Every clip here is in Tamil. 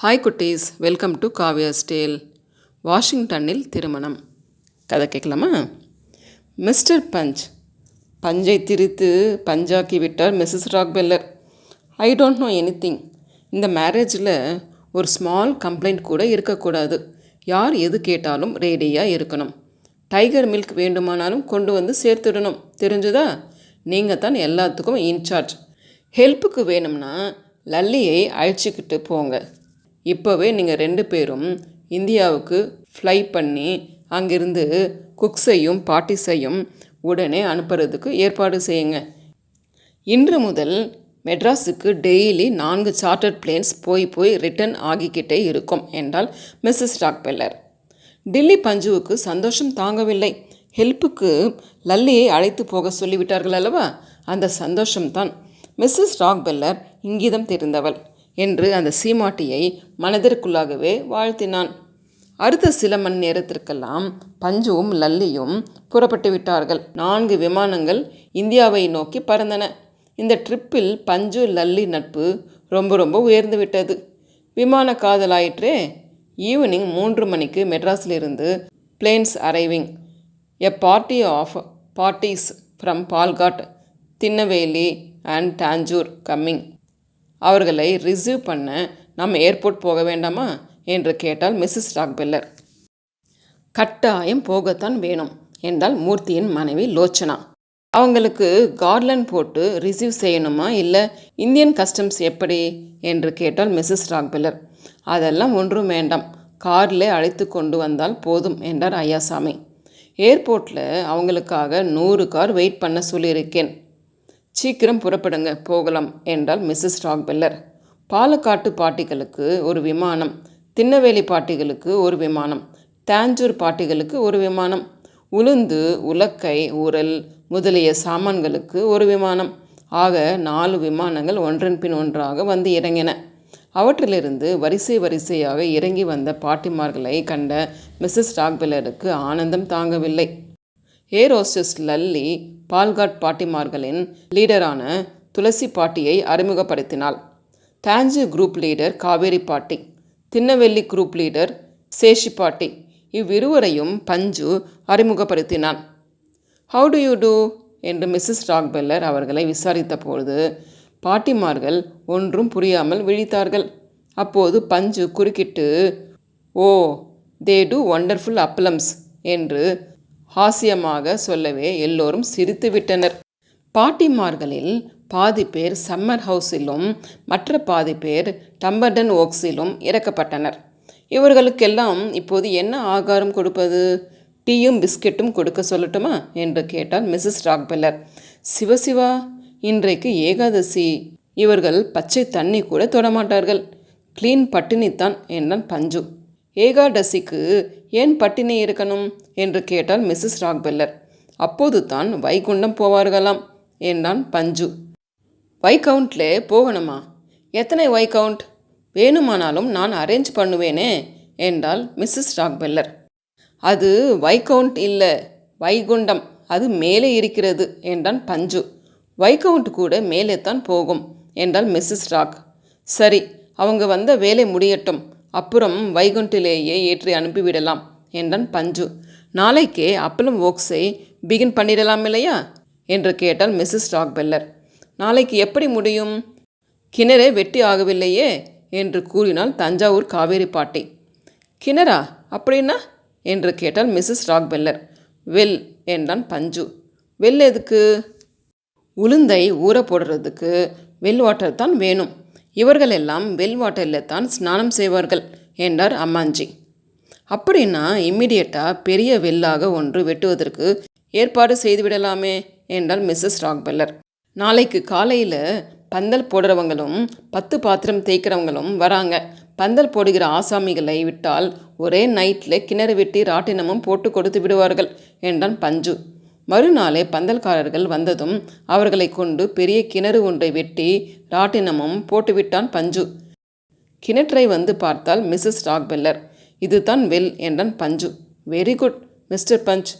ஹாய் குட்டீஸ், வெல்கம் டு காவியாஸ் டேல். வாஷிங்டனில் திருமணம். கதை கேட்கலாமா? மிஸ்டர் பஞ்சை திரித்து பஞ்சாக்கி விட்டார் Mrs Rockefeller. I don't know anything. இந்த மேரேஜில் ஒரு ஸ்மால் கம்ப்ளைண்ட் கூட இருக்கக்கூடாது. யார் எது கேட்டாலும் ரெடியாக இருக்கணும். டைகர் மில்க் வேண்டுமானாலும் கொண்டு வந்து சேர்த்துடணும். தெரிஞ்சுதா? நீங்கள் தான் எல்லாத்துக்கும் இன்சார்ஜ். ஹெல்ப்புக்கு வேணும்னா லல்லியை அழைச்சிக்கிட்டு போங்க. இப்போவே நீங்கள் 2 பேரும் இந்தியாவுக்கு ஃப்ளை பண்ணி அங்கிருந்து குக்ஸையும் பார்ட்டிஸையும் உடனே அனுப்புறதுக்கு ஏற்பாடு செய்யுங்க. இன்று முதல் மெட்ராஸுக்கு டெய்லி 4 சார்ட்டர்ட் பிளேன்ஸ் போய் ரிட்டர்ன் ஆகிக்கிட்டே இருக்கும் என்றால் மிஸ்ஸஸ் ராக்பெல்லர். டில்லி பஞ்சுவுக்கு சந்தோஷம் தாங்கவில்லை. ஹெல்ப்புக்கு லல்லியை அழைத்து போக சொல்லிவிட்டார்கள் அல்லவா? அந்த சந்தோஷம்தான். மிஸ்ஸஸ் ராக்பெல்லர் இங்கிதம் தெரிந்தவள் என்று அந்த சீமாட்டியை மனதிற்குள்ளாகவே வாழ்த்தினான். அடுத்த சில மணி நேரத்திற்கெல்லாம் பஞ்சுவும் லல்லியும் புறப்பட்டு விட்டார்கள். 4 விமானங்கள் இந்தியாவை நோக்கி பறந்தன. இந்த ட்ரிப்பில் பஞ்சு லல்லி நட்பு ரொம்ப உயர்ந்து விட்டது. விமான காதலாயிற்றே. ஈவினிங் 3 மணிக்கு மெட்ராஸிலிருந்து planes arriving. A party of parties from Palghat, Tinnevelly and Tanjore coming. அவர்களை ரிசீவ் பண்ண நம்ம ஏர்போர்ட் போக வேண்டாமா என்று கேட்டால் மிஸ்ஸஸ் ராக்பெல்லர். கட்டாயம் போகத்தான் வேணும் என்றால் மூர்த்தியின் மனைவி லோச்சனா. அவங்களுக்கு கார்லண்ட் போட்டு ரிசீவ் செய்யணுமா, இல்லை இந்தியன் கஸ்டம்ஸ் எப்படி என்று கேட்டால் மிஸ்ஸஸ் ராக்பெல்லர். அதெல்லாம் ஒன்றும் வேண்டாம், காரில் அழைத்து கொண்டு வந்தால் போதும் என்றார் ஐயாசாமி. ஏர்போர்ட்டில் அவங்களுக்காக 100 கார் வெயிட் பண்ண சொல்லியிருக்கேன். சீக்கிரம் புறப்படுங்க, போகலாம் என்றால் மிஸ்ஸஸ் ராக்பெல்லர். பாலக்காட்டு பாட்டிகளுக்கு ஒரு விமானம், தின்னவேலி பாட்டிகளுக்கு ஒரு விமானம், தாஞ்சூர் பாட்டிகளுக்கு ஒரு விமானம், உளுந்து உலக்கை உரல் முதலிய சாமான்களுக்கு ஒரு விமானம். ஆக 4 விமானங்கள் ஒன்றன் பின் ஒன்றாக வந்து இறங்கின. அவற்றிலிருந்து வரிசையாக இறங்கி வந்த பாட்டிமார்களை கண்ட மிஸ்ஸஸ் ராக்பெல்லருக்கு ஆனந்தம் தாங்கவில்லை. ஏர் ஹோஸ்டஸ் லல்லி பால்காட் பாட்டிமார்களின் லீடரான துளசி பாட்டியை அறிமுகப்படுத்தினாள். தாஞ்சு குரூப் லீடர் காவேரி பாட்டி, தின்னவெல்லி குரூப் லீடர் சேஷி பாட்டி, இவ்விருவரையும் பஞ்சு அறிமுகப்படுத்தினான். ஹவு டு யூ டூ என்று மிஸ்ஸஸ் ராக்பெல்லர் அவர்களை விசாரித்த பொழுது பாட்டிமார்கள் ஒன்றும் புரியாமல் விழித்தார்கள். அப்போது பஞ்சு குறுக்கிட்டு, ஓ தே டூ ஒண்டர்ஃபுல் அப்பளம்ஸ் என்று ஹாஸ்யமாக சொல்லவே எல்லோரும் சிரித்து விட்டனர். பாட்டிமார்களில் பாதி பேர் சம்மர் ஹவுஸிலும் மற்ற பாதி பேர் டம்பர்டன் ஓக்ஸிலும் இறக்கப்பட்டனர். இவர்களுக்கெல்லாம் இப்போது என்ன ஆகாரம் கொடுப்பது? டீயும் பிஸ்கெட்டும் கொடுக்க சொல்லட்டுமா என்று கேட்டால் மிஸ்ஸஸ் ராக்பெல்லர். சிவசிவா, இன்றைக்கு ஏகாதசி, இவர்கள் பச்சை தண்ணி கூட தொடமாட்டார்கள். க்ளீன் பட்டினித்தான் என்றான் பஞ்சு. ஏகாதசிக்கு ஏன் பட்டினி இருக்கணும் என்று கேட்டால் மிஸ்ஸஸ் ராக்பெல்லர். அப்போது தான் வைகுண்டம் போவார்களாம் என்றான் பஞ்சு. வைகவுண்ட்லே போகணுமா? எத்தனை வைகவுண்ட் வேணுமானாலும் நான் அரேஞ்ச் பண்ணுவேனே என்றால் மிஸ்ஸஸ் ராக்பெல்லர். அது வைகவுண்ட் இல்லை, வைகுண்டம், அது மேலே இருக்கிறது என்றான் பஞ்சு. வைகவுண்ட் கூட மேலே தான் போகும் என்றால் மிஸ்ஸஸ் ராக். சரி, அவங்க வந்த வேலை முடியட்டும், அப்புறம் வைகுண்டிலேயே ஏற்றி அனுப்பிவிடலாம் என்றான் பஞ்சு. நாளைக்கே அப்பளம் ஓக்ஸை பிகின் பண்ணிடலாம் இல்லையா என்று கேட்டால் மிஸ்ஸஸ் ராக்பெல்லர். நாளைக்கு எப்படி முடியும்? கிணறே வெட்டி ஆகவில்லையே என்று கூறினாள் தஞ்சாவூர் காவேரி பாட்டி. கிணறா அப்படின்னா என்று கேட்டால் மிஸ்ஸஸ் ராக்பெல்லர். வெல் என்றான் பஞ்சு. வெல் எதுக்கு? உளுந்தை ஊற போடுறதுக்கு வெல் வாட்டர் தான் வேணும். இவர்களெல்லாம் வெல் வாட்டரில் தான் ஸ்நானம் செய்வார்கள் என்றார் அம்மாஞ்சி. அப்படின்னா இம்மிடியட்டாக பெரிய வெல்லாக ஒன்று வெட்டுவதற்கு ஏற்பாடு செய்துவிடலாமே என்றால் மிஸ்ஸஸ் ராக்பெல்லர். நாளைக்கு காலையில் பந்தல் போடுறவங்களும் 10 பாத்திரம் தேய்க்கிறவங்களும் வராங்க. பந்தல் போடுகிற ஆசாமிகளை விட்டால் ஒரே நைட்டில் கிணறு வெட்டி ராட்டினமும் போட்டு கொடுத்து விடுவார்கள் என்றான் பஞ்சு. மறுநாளே பந்தல்காரர்கள் வந்ததும் அவர்களை கொண்டு பெரிய கிணறு ஒன்றை வெட்டி ராட்டினமும் போட்டுவிட்டான் பஞ்சு. கிணற்றை வந்து பார்த்தால் மிஸ்ஸஸ் ராக்பெல்லர். இதுதான் வெல் என்றான் Panju. Very good mister Panch,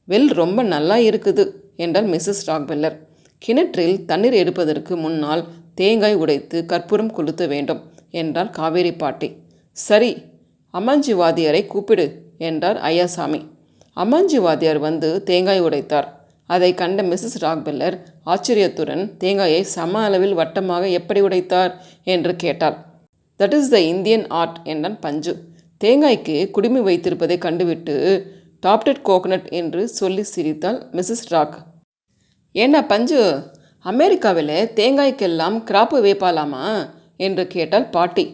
well ரொம்ப நல்லா இருக்குது என்றால் மிஸ்ஸஸ் ராக்பெல்லர். கிணற்றில் தண்ணீர் எடுப்பதற்கு முன்னால் தேங்காய் உடைத்து கற்பூரம் கொளுத்த வேண்டும் என்றாள் காவேரி பாட்டி. சரி, அம்மாஞ்சி வாத்தியாரை கூப்பிடு என்றார் ஐயாசாமி. அம்மாஞ்சி வாத்தியார் வந்து தேங்காய் உடைத்தார். அதை கண்ட மிஸ்ஸஸ் ராக்பெல்லர் ஆச்சரியத்துடன் தேங்காயை சம அளவில் வட்டமாக எப்படி உடைத்தார் என்று கேட்டாள். That is the Indian art என்றான் பஞ்சு. தேங்காய்க்கு குடுமி வைத்திருப்பதை கண்டுவிட்டு டாப்டட் கோகனட் என்று சொல்லி சிரித்தாள் மிஸ்ஸஸ் ராக். ஏன்னா பஞ்சு, அமெரிக்காவில் தேங்காய்க்கெல்லாம் கிராப்பு வைப்பாலாமா என்று கேட்டாள் பாட்டி.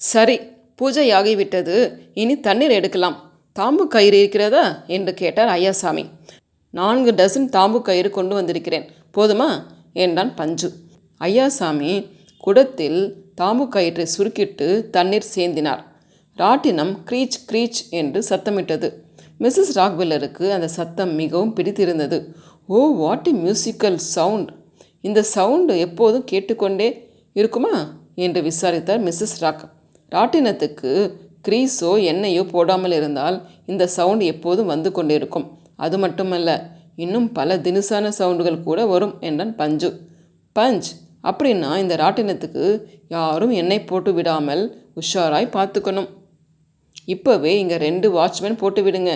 சரி, பூஜை ஆகிவிட்டது, இனி தண்ணீர் எடுக்கலாம். தாம்பு கயிறு இருக்கிறதா என்று கேட்டார் ஐயாசாமி. 4 டசன் தாம்பு கயிறு கொண்டு வந்திருக்கிறேன், போதுமா என்றான் பஞ்சு. ஐயாசாமி குடத்தில் தாம்பு கயிற்றை சுருக்கிட்டு தண்ணீர் சேந்தினார். ராட்டினம் க்ரீச் க்ரீச் என்று சத்தமிட்டது. மிஸ்ஸஸ் ராக்பெல்லருக்கு அந்த சத்தம் மிகவும் பிடித்திருந்தது. ஓ, வாட் எ மியூசிக்கல் சவுண்ட்! இந்த சவுண்டு எப்போதும் கேட்டுக்கொண்டே இருக்குமா என்று விசாரித்தார் மிஸ்ஸஸ் ராக். ராட்டினத்துக்கு கிரீஸோ எண்ணெயோ போடாமல் இருந்தால் இந்த சவுண்ட் எப்போதும் வந்து கொண்டிருக்கும். அது மட்டுமல்ல, இன்னும் பல தினுசான சவுண்டுகள் கூட வரும் என்றான் பஞ்சு. பஞ்ச், அப்படின்னா இந்த ராட்டினத்துக்கு யாரும் எண்ணெய் போட்டு விடாமல் உஷாராய் பார்த்துக்கணும். இப்போவே இங்கே 2 வாட்ச்மேன் போட்டு விடுங்க.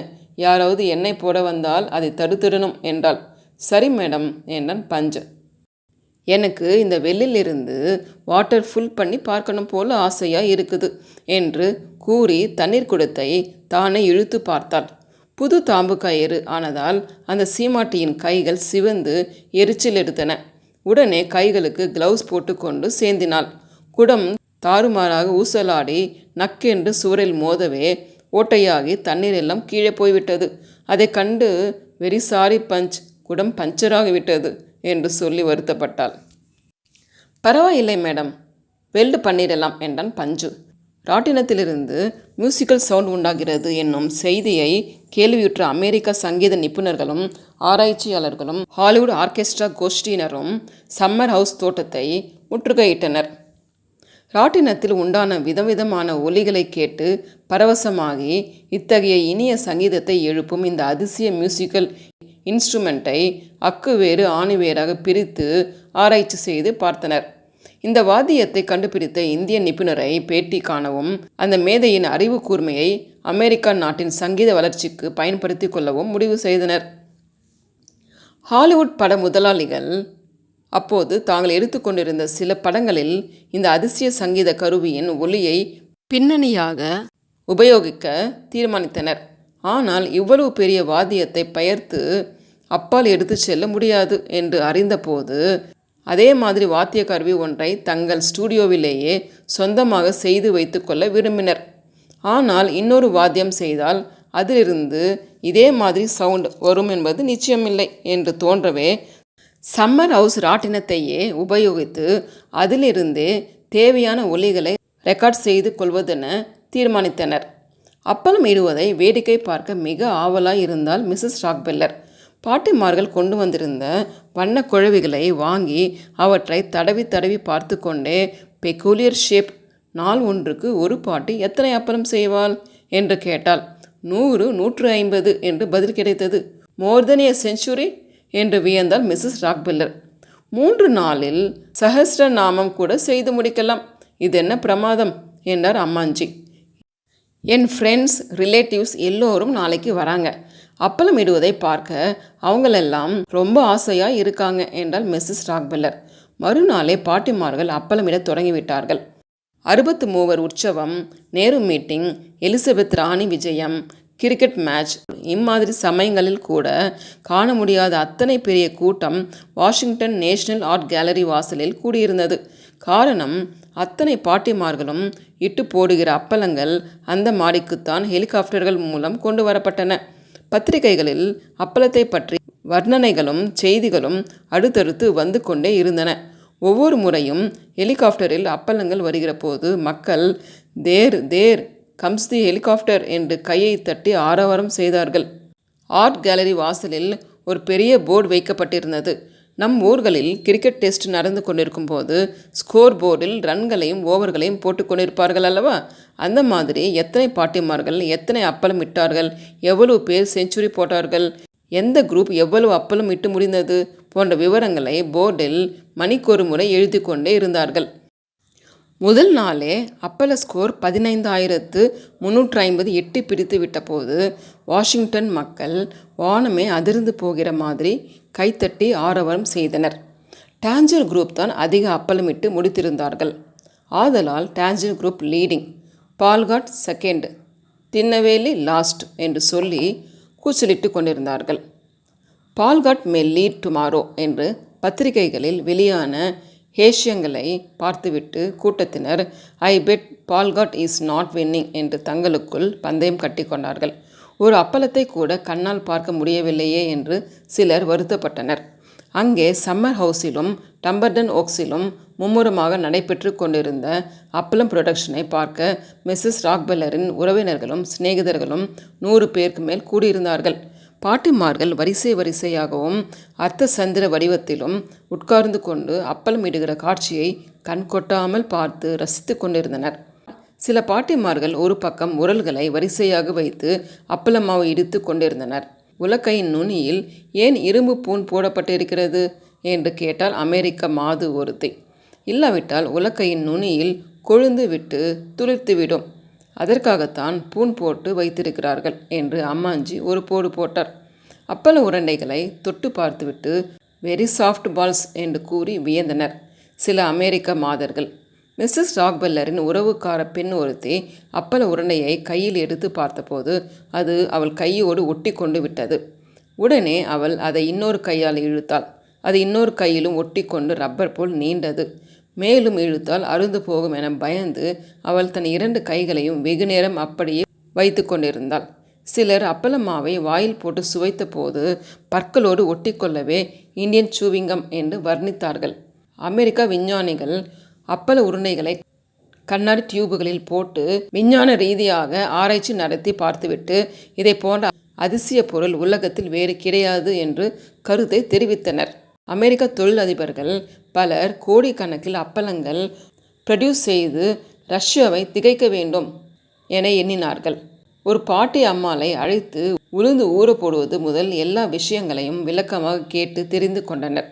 யாராவது எண்ணெய் போட வந்தால் அதை தடுத்துடணும் என்றாள். சரி மேடம் என்றான் பஞ்சு. எனக்கு இந்த வெள்ளிலிருந்து வாட்டர் ஃபுல் பண்ணி பார்க்கணும் போல ஆசையாக இருக்குது என்று கூறி தண்ணீர் குடத்தை தானே இழுத்து பார்த்தாள். புது தாம்பு கயிறு ஆனதால் அந்த சீமாட்டியின் கைகள் சிவந்து எரிச்சல் எடுத்தன. உடனே கைகளுக்கு கிளவுஸ் போட்டுக்கொண்டு சேந்தினாள். குடம் தாறுமாறாக ஊசலாடி நக்கென்று சுவரில் மோதவே ஓட்டையாகி தண்ணீர் எல்லாம் கீழே போய்விட்டது. அதை கண்டு வெரி சாரி பஞ்ச், குடம் பஞ்சராகிவிட்டது என்று சொல்லி வருத்தப்பட்டாள். பரவாயில்லை மேடம், வெல்டு பண்ணிடலாம் என்றான் பஞ்சு. ராட்டினத்திலிருந்து மியூசிக்கல் சவுண்ட் உண்டாகிறது என்னும் செய்தியை கேள்வியுற்ற அமெரிக்க சங்கீத நிபுணர்களும் ஆராய்ச்சியாளர்களும் ஹாலிவுட் ஆர்கெஸ்ட்ரா கோஷ்டியினரும் சம்மர் ஹவுஸ் தோட்டத்தை முற்றுகையிட்டனர். ராட்டினத்தில் உண்டான விதவிதமான ஒலிகளை கேட்டு பரவசமாகி இத்தகைய இனிய சங்கீதத்தை எழுப்பும் இந்த அதிசய மியூசிக்கல் இன்ஸ்ட்ருமெண்ட்டை அக்கு வேறு ஆணி வேறாக பிரித்து ஆராய்ச்சி செய்து பார்த்தனர். இந்த வாத்தியத்தை கண்டுபிடித்த இந்திய நிபுணரை பேட்டி காணவும் அந்த மேதையின் அறிவு கூர்மையை அமெரிக்கா நாட்டின் சங்கீத வளர்ச்சிக்கு பயன்படுத்தி கொள்ளவும் முடிவு செய்தனர். ஹாலிவுட் பட முதலாளிகள் அப்போது தாங்கள் எடுத்துக்கொண்டிருந்த சில படங்களில் இந்த அதிசய சங்கீத கருவியின் ஒலியை பின்னணியாக உபயோகிக்க தீர்மானித்தனர். ஆனால் இவ்வளவு பெரிய வாத்தியத்தை பெயர்த்து அப்பால் எடுத்து செல்ல முடியாது என்று அறிந்தபோது அதே மாதிரி வாத்திய கருவி ஒன்றை தங்கள் ஸ்டூடியோவிலேயே சொந்தமாக செய்து வைத்து கொள்ள விரும்பினர். ஆனால் இன்னொரு வாத்தியம் செய்தால் அதிலிருந்து இதே மாதிரி சவுண்ட் வரும் என்பது நிச்சயமில்லை என்று தோன்றவே சம்மர் ஹவுஸ் ராட்டினத்தையே உபயோகித்து அதிலிருந்தே தேவையான ஒலிகளை ரெக்கார்ட் செய்து கொள்வதென தீர்மானித்தனர். அப்பளம் இடுவதை வேடிக்கை பார்க்க மிக ஆவலாய் இருந்தால் மிஸ்ஸஸ் ராக்பெல்லர். பாட்டிமார்கள் கொண்டு வந்திருந்த வண்ண குழவிகளை வாங்கி அவற்றை தடவி தடவி பார்த்து கொண்டே பெக்கூலியர் ஷேப், நாள் ஒன்றுக்கு ஒரு பாட்டி எத்தனை அப்பளம் செய்வாள் என்று கேட்டாள். 100, 150 என்று பதில் கிடைத்தது. மோர் தென் எ செஞ்சுரி என்று வியந்தாள் மிஸ்ஸஸ் ராக்பெல்லர். 3 நாளில் சஹஸ்ர நாமம் கூட செய்து முடிக்கலாம். இது என்ன பிரமாதம் என்றார் அம்மாஞ்சி. என் ஃப்ரெண்ட்ஸ் ரிலேட்டிவ்ஸ் எல்லோரும் நாளைக்கு வராங்க. அப்பளம் இடுவதை பார்க்க அவங்களெல்லாம் ரொம்ப ஆசையாக இருக்காங்க என்றால் மிஸ்ஸஸ் ராக்பெல்லர். மறுநாளே பாட்டிமார்கள் அப்பளமிட தொடங்கிவிட்டார்கள். 63 உற்சவம், நேரு மீட்டிங், எலிசபெத் ராணி விஜயம், கிரிக்கெட் மேட்ச், இம்மாதிரி சமயங்களில் கூட காண முடியாத அத்தனை பெரிய கூட்டம் வாஷிங்டன் நேஷனல் ஆர்ட் கேலரி வாசலில் கூடியிருந்தது. காரணம், அத்தனை பாட்டிமார்களும் இட்டு போடுகிற அப்பளங்கள் அந்த மாடிக்குத்தான் ஹெலிகாப்டர்கள் மூலம் கொண்டு வரப்பட்டன. பத்திரிகைகளில் அப்பளத்தை பற்றி வர்ணனைகளும் செய்திகளும் அடுத்தடுத்து வந்து கொண்டே இருந்தன. ஒவ்வொரு முறையும் ஹெலிகாப்டரில் அப்பளங்கள் வருகிற போது மக்கள் தேர் தேர் கம்ஸ் தி ஹெலிகாப்டர் என்று கையை தட்டி ஆரவாரம் செய்தார்கள். ஆர்ட் கேலரி வாசலில் ஒரு பெரிய போர்டு வைக்கப்பட்டிருந்தது. நம் ஊர்களில் கிரிக்கெட் டெஸ்ட் நடந்து கொண்டிருக்கும் போது ஸ்கோர் போர்டில் ரன்களையும் ஓவர்களையும் போட்டு கொண்டிருப்பார்கள் அல்லவா? அந்த மாதிரி எத்தனை பாட்டிமார்கள் எத்தனை அப்பளம் இட்டார்கள், எவ்வளவு பேர் செஞ்சுரி போட்டார்கள், எந்த குரூப் எவ்வளவு அப்பளம் இட்டு முடிந்தது போன்ற விவரங்களை போர்டில் மணிக்கொரு முறை எழுதி கொண்டே இருந்தார்கள். முதல் நாளே அப்பல ஸ்கோர் 15,350 எட்டி பிடித்து விட்டபோது வாஷிங்டன் மக்கள் வானமே அதிர்ந்து போகிற மாதிரி கைத்தட்டி ஆரவாரம் செய்தனர். டான்ஜர் குரூப் தான் அதிக அப்பளமிட்டு முடித்திருந்தார்கள். ஆதலால் Tanjore group leading, Palghat second, Tinnevelly last என்று சொல்லி கூச்சலிட்டு கொண்டிருந்தார்கள். பால்காட் மே லீட் டுமாரோ என்று பத்திரிகைகளில் வெளியான ஹேஷியங்களை பார்த்துவிட்டு கூட்டத்தினர் ஐ bed Palghat is not winning என்று தங்களுக்குள் பந்தயம் கட்டி கொண்டார்கள். ஒரு அப்பளத்தை கூட கண்ணால் பார்க்க முடியவில்லையே என்று சிலர் வருத்தப்பட்டனர். அங்கே சம்மர் ஹவுஸிலும் டம்பர்டன் ஓக்ஸிலும் மும்முரமாக நடைபெற்று கொண்டிருந்த அப்பளம் புரொடக்ஷனை பார்க்க மிஸ்ஸஸ் ராக்பெல்லரின் உறவினர்களும் சிநேகிதர்களும் 100 பேருக்கு மேல் கூடியிருந்தார்கள். பாட்டிமார்கள் வரிசை வரிசையாகவும் அர்த்த சந்திர வடிவத்திலும் உட்கார்ந்து கொண்டு அப்பளம் இடுகிற காட்சியை கண் கொட்டாமல் பார்த்து ரசித்து கொண்டிருந்தனர். சில பாட்டிமார்கள் ஒரு பக்கம் உரல்களை வரிசையாக வைத்து அப்பள மாவு இடித்து கொண்டிருந்தனர். உலக்கையின் நுனியில் ஏன் இரும்பு பூன் போடப்பட்டிருக்கிறது என்று கேட்டால் அமெரிக்க மாது ஒருத்தி. இல்லாவிட்டால் உலக்கையின் நுனியில் கொழுந்து விட்டு துளிர்த்துவிடும், அதற்காகத்தான் பூன் போட்டு வைத்திருக்கிறார்கள் என்று அம்மாஞ்சி ஒரு போடு போட்டார். அப்பள உருண்டைகளை தொட்டு பார்த்துவிட்டு வெரி சாஃப்ட் பால்ஸ் என்று கூறி வியந்தனர் சில அமெரிக்க மாதர்கள். மிஸ்ஸஸ் ராக்பெல்லரின் உறவுக்கார பெண் ஒருத்தி அப்பள உருண்டையை கையில் எடுத்து பார்த்தபோது அது அவள் கையோடு ஒட்டி கொண்டு விட்டது. உடனே அவள் அதை இன்னொரு கையால் இழுத்தாள். அது இன்னொரு கையிலும் ஒட்டி கொண்டு ரப்பர் போல் நீண்டது. மேலும் இழுத்தால் அருந்து போகும் என பயந்து அவள் தன் 2 கைகளையும் வெகு நேரம் அப்படியே வைத்து கொண்டிருந்தாள். சிலர் அப்பள மாவை வாயில் போட்டு சுவைத்த போது பற்களோடு ஒட்டி கொள்ளவே இந்தியன் சூவிங்கம் என்று வர்ணித்தார்கள். அமெரிக்கா விஞ்ஞானிகள் அப்பள உருண்டைகளை கண்ணாடி டியூபுகளில் போட்டு விஞ்ஞான ரீதியாக ஆராய்ச்சி நடத்தி பார்த்துவிட்டு இதை போன்ற அதிசய பொருள் உலகத்தில் வேறு கிடையாது என்று கருத்தை தெரிவித்தனர். அமெரிக்க தொழிலதிபர்கள் பலர் கோடிக்கணக்கில் அப்பளங்கள் ப்ரொடியூஸ் செய்து ரஷ்யாவை திகைக்க வேண்டும் என எண்ணினார்கள். ஒரு பாட்டி அம்மாளை அழைத்து உளுந்து ஊற போடுவது முதல் எல்லா விஷயங்களையும் விளக்கமாக கேட்டு தெரிந்து கொண்டனர்.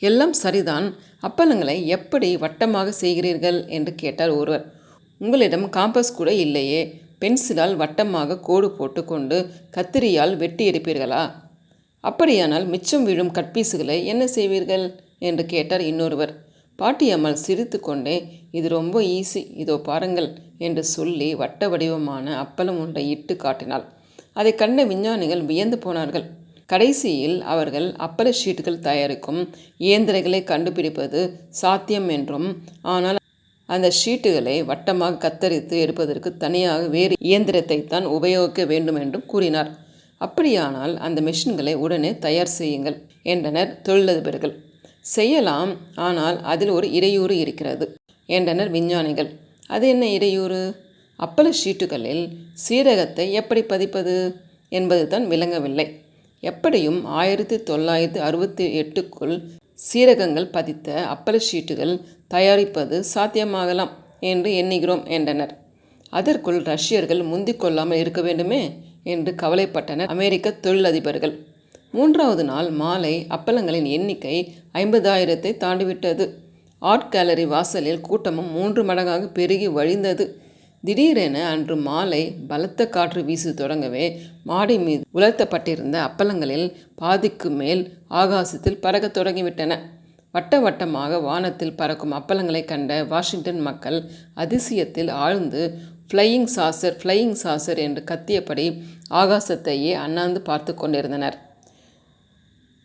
எல்லாம் சரிதான், அப்பளங்களை எப்படி வட்டமாக செய்கிறீர்கள் என்று கேட்டார் ஒருவர். உங்களிடம் காம்பஸ் கூட இல்லையே, பென்சிலால் வட்டமாக கோடு போட்டு கொண்டு கத்திரியால் வெட்டி எடுப்பீர்களா? அப்படியானால் மிச்சம் விழும் கட்பீஸுகளை என்ன செய்வீர்கள் என்று கேட்டார் இன்னொருவர். பாட்டியம்மாள் சிரித்து கொண்டே இது ரொம்ப ஈஸி, இதோ பாருங்கள் என்று சொல்லி வட்ட வடிவமான அப்பளம் ஒன்றை இட்டு காட்டினாள். அதை கண்ட விஞ்ஞானிகள் வியந்து போனார்கள். கடைசியில் அவர்கள் அப்பள ஷீட்டுகள் தயாரிக்கும் இயந்திரங்களை கண்டுபிடிப்பது சாத்தியம் என்றும், ஆனால் அந்த ஷீட்டுகளை வட்டமாக கத்தரித்து எடுப்பதற்கு தனியாக வேறு இயந்திரத்தை தான் உபயோகிக்க வேண்டும் என்றும் கூறினார். அப்படியானால் அந்த மெஷின்களை உடனே தயார் செய்யுங்கள் என்றனர் தொழிலதிபர்கள். செய்யலாம், ஆனால் அதில் ஒரு இடையூறு இருக்கிறது என்றனர் விஞ்ஞானிகள். அது என்ன இடையூறு? அப்பள ஷீட்டுகளில் சீரகத்தை எப்படி பதிப்பது என்பது தான் விளங்கவில்லை. எப்படியும் 1968க்குள் சீரகங்கள் பதித்த அப்பள ஷீட்டுகள் தயாரிப்பது சாத்தியமாகலாம் என்று எண்ணுகிறோம் என்றனர். அதற்குள் ரஷ்யர்கள் முந்திக் கொள்ளாமல் இருக்க வேண்டுமே என்று கவலைப்பட்டனர் அமெரிக்க தொழிலதிபர்கள். 3வது நாள் மாலை அப்பளங்களின் எண்ணிக்கை 50,000 தாண்டிவிட்டது. ஆர்ட் கேலரி வாசலில் கூட்டமும் 3 மடங்காக பெருகி வழிந்தது. திடீரென அன்று மாலை பலத்த காற்று வீச தொடங்கவே மாடி மீது உலர்த்தப்பட்டிருந்த அப்பளங்களில் பாதிக்கு மேல் ஆகாசத்தில் பறக்க தொடங்கிவிட்டன. வட்ட வட்டமாக வானத்தில் பறக்கும் அப்பளங்களை கண்ட வாஷிங்டன் மக்கள் அதிசயத்தில் ஆழ்ந்து ஃப்ளையிங் சாசர் என்று கத்தியபடி ஆகாசத்தையே அண்ணாந்து பார்த்து கொண்டிருந்தனர்.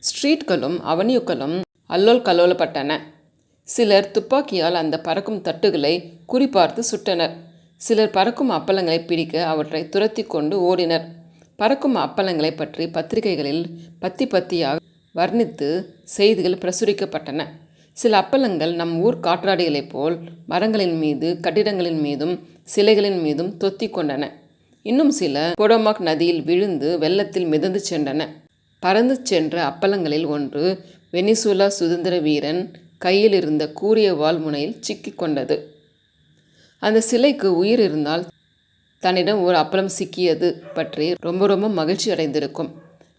ஸ்ட்ரீட்களும் அவனியூக்களும் அல்லோல் கல்லோலப்பட்டன. சிலர் துப்பாக்கியால் அந்த பறக்கும் தட்டுகளை குறிப்பார்த்து சுட்டனர். சிலர் பறக்கும் அப்பளங்களை பிடிக்க அவற்றை துரத்தி கொண்டு ஓடினர். பறக்கும் அப்பளங்களை பற்றி பத்திரிகைகளில் பத்தியாக வர்ணித்து செய்திகள் பிரசுரிக்கப்பட்டன. சில அப்பளங்கள் நம் ஊர் காற்றாடிகளைப் போல் மரங்களின் மீது, கட்டிடங்களின் மீதும், சிலைகளின் மீதும் தொத்தி கொண்டன. இன்னும் சில பொடோமாக் நதியில் விழுந்து வெள்ளத்தில் மிதந்து சென்றன. பறந்து சென்ற அப்பளங்களில் ஒன்று வெனிசுலா சுதந்திர வீரன் கையில் இருந்த கூரிய வாள் முனையில் சிக்கி கொண்டது. அந்த சிலைக்கு உயிர் இருந்தால் தன்னிடம் ஒரு அப்பளம் சிக்கியது பற்றி ரொம்ப மகிழ்ச்சி அடைந்திருக்கும்.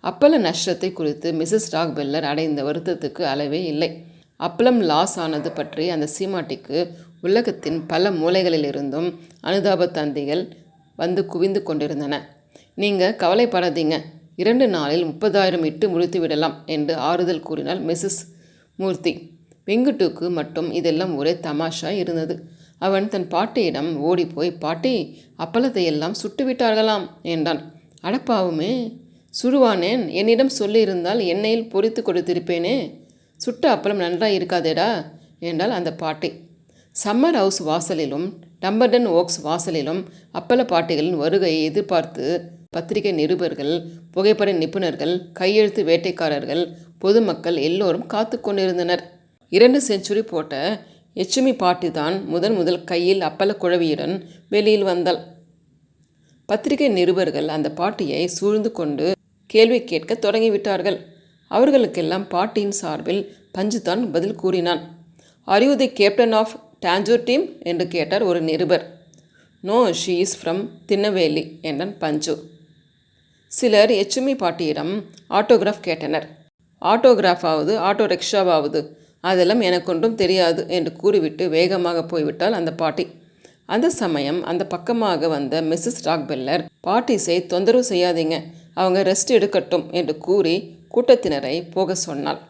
அப்பள நஷ்டத்தை குறித்து மிஸ்ஸஸ் ராக்பெல்லர் அடைந்த வருத்தத்துக்கு அளவே இல்லை. அப்பளம் லாஸ் ஆனது பற்றி அந்த சீமாட்டிக்கு உலகத்தின் பல மூலைகளிலிருந்தும் அனுதாப தந்திகள் வந்து குவிந்து கொண்டிருந்தன. நீங்கள் கவலைப்படாதீங்க, 2 நாளில் 30,000 இட்டு முடித்து விடலாம் என்று ஆறுதல் கூறினாள் மிஸ்ஸஸ் மூர்த்தி. வெங்குட்டுக்கு மட்டும் இதெல்லாம் ஒரே தமாஷா இருந்தது. அவன் தன் பாட்டியிடம் ஓடிப்போய், பாட்டி, அப்பளத்தை எல்லாம் சுட்டு விட்டார்களாம் என்றான். அடப்பாவுமே, சுடுவானேன், என்னிடம் சொல்லியிருந்தால் எண்ணெயில் பொரித்து கொடுத்திருப்பேனே. சுட்ட அப்பளம் நன்றாக இருக்காதேடா என்றாள் அந்த பாட்டி. சம்மர் ஹவுஸ் வாசலிலும் டம்பர்டன் ஓக்ஸ் வாசலிலும் அப்பள பாட்டிகளின் வருகையை எதிர்பார்த்து பத்திரிகை நிருபர்கள், புகைப்பட நிபுணர்கள், கையெழுத்து வேட்டைக்காரர்கள், பொதுமக்கள் எல்லோரும் காத்து கொண்டிருந்தனர். 2 செஞ்சுரி போட்ட எச்சுமி பாட்டி தான் முதல் கையில் அப்பள குழவியுடன் வெளியில் வந்தாள். பத்திரிகை நிருபர்கள் அந்த பாட்டியை சூழ்ந்து கொண்டு கேள்வி கேட்க தொடங்கிவிட்டார்கள். அவர்களுக்கெல்லாம் பாட்டியின் சார்பில் பஞ்சு தான் பதில் கூறினான். Are you the captain of Tanjore team என்று கேட்டார் ஒரு நிருபர். No, she is from Tinnevelly என்றான் பஞ்சு. சிலர் எச்சுமி பாட்டியிடம் ஆட்டோகிராஃப் கேட்டனர். ஆட்டோகிராஃபாவது ஆட்டோ ரிக்ஷாவாவது அதெல்லாம் எனக்கொன்றும் தெரியாது என்று கூறிவிட்டு வேகமாக போய்விட்டாள் அந்த பாட்டி. அந்த சமயம் அந்த பக்கமாக வந்த மிஸ்ஸஸ் ராக்பெல்லர், பாட்டிஸை தொந்தரவு செய்யாதீங்க, அவங்க ரெஸ்ட் எடுக்கட்டும் என்று கூறி கூட்டத்தினரை போக சொன்னாள்.